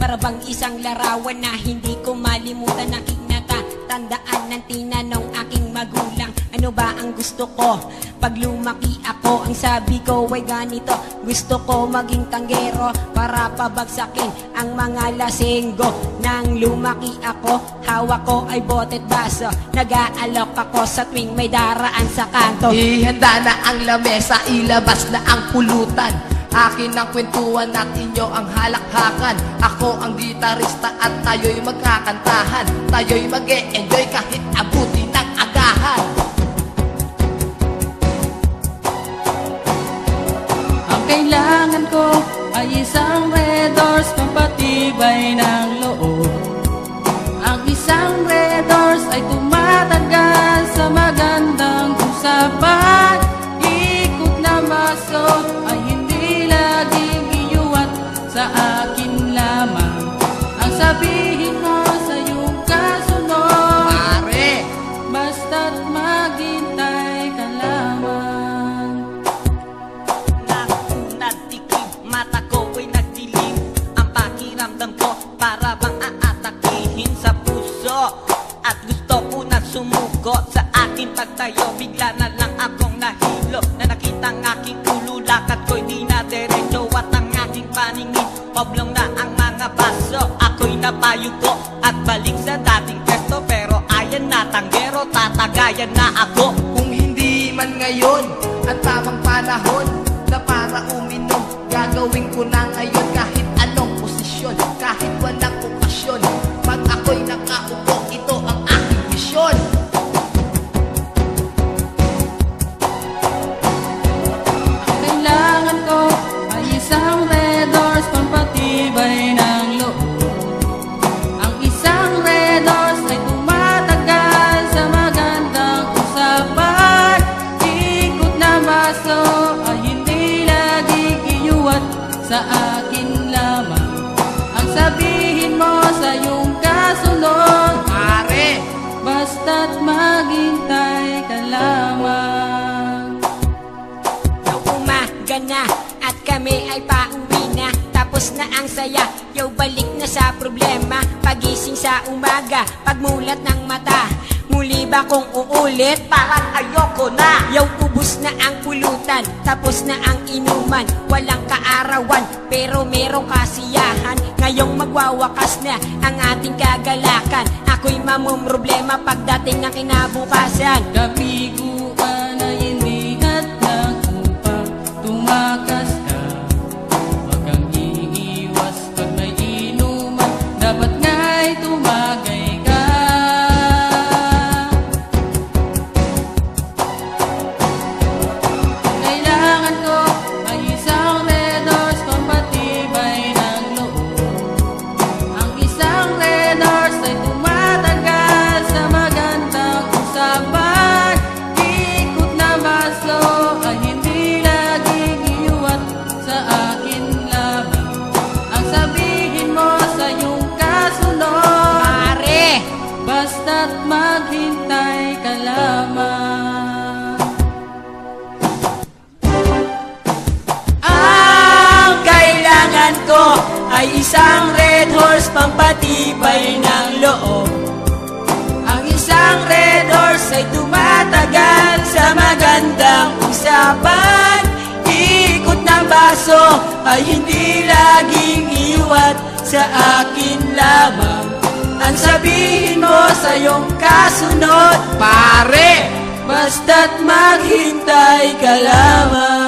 Para bang isang larawan na hindi ko malimutan. Aking natatandaan ng tinanong aking magulang, ano ba ang gusto ko pag lumaki ako? Ang sabi ko ay ganito, gusto ko maging tanggero para pabagsakin ang mga lasenggo. Nang lumaki ako, hawak ko ay bote't baso, nag-aalok ako sa tuwing may daraan sa kanto. Ihanda na ang lamesa, ilabas na ang pulutan. Akin ang kwentuhan at inyo ang halakhakan. Ako ang gitarista at tayo'y magkakantahan. Tayo'y mag-e-enjoy kahit abuti ng agahan. Ang kailangan ko ay isang Red Horse, pampatibay ng loob. Ang isang Red Horse ay tumatagal sa magandang usapan. Ikot na baso ay hindi laging iyuwat sa akin lamang. Ang sabihin mo sa iyong kasunod, Pare, basta't maghintay ka lamang. Nang nagtikim, mata ko ay nagdilim. Ang pakiramdam ko para bang aatakihin sa puso. At gusto ko na sumuko sa aking pagtayo. Bigla na lang akong nahilo na nakitang aking ulo. Lakad ko'y di na derecho at ang aking paningin oblong na ang mga baso. Ako'y napayuko at balik sa dating pwesto. Pero ayan na tanggero, tatagayan na ako. kung hindi man ngayon ang tamang panahon na para uminom, gagawin ko na ngayon kahit anong posisyon, kahit walang okasyon. Pag ako'y nakaupo, ito ang aking misyon. Ang kailangan ko ay isang Red Horse, pampatibay ng loob. Ang isang Red Horse ay tumatagal sa magandang usapan. Ikot na baso ay hindi laging iyuwat sa akin lamang. Ang sabihin mo sa iyong kasunod, Pare, basta't maghintay ka lamang. Yung umaga na at kami ay pauwi na. Tapos na ang saya, yo balik na sa problema. Pagising sa umaga, pagmulat ng mata, muli ba kong uulit? Parang ayoko na. Yo ubus na ang pulutan, tapos na ang inuman. Walang kaarawan, pero merong kasiyahan. Ngayong magwawakas na ang ating kagalakan. Ako'y mamumroblema pagdating ng kinabukasan. Kapiguan ay hindi hadlang upang tumakas ka. Huwag kang iiwas pag may inuman, dapat nga'y tumagay ka. Kailangan ko ay isang Red Horse, pampatibay ng loob. Ang isang Red Horse ay tumatagal sa magandang usapan. Ikot na baso ay hindi laging iyuwat sa akin lamang. Ang sabihin mo sa iyong kasunod, Pare, basta't maghintay ka lamang. ang kailangan ko ay isang Red Horse, pampatibay ng loob. Ang isang Red Horse ay tumatagal sa magandang usapan. Ikot ng baso ay hindi laging iwat sa akin lamang. Ang sabihin mo sa iyong kasunod, pare, basta't maghintay ka lamang.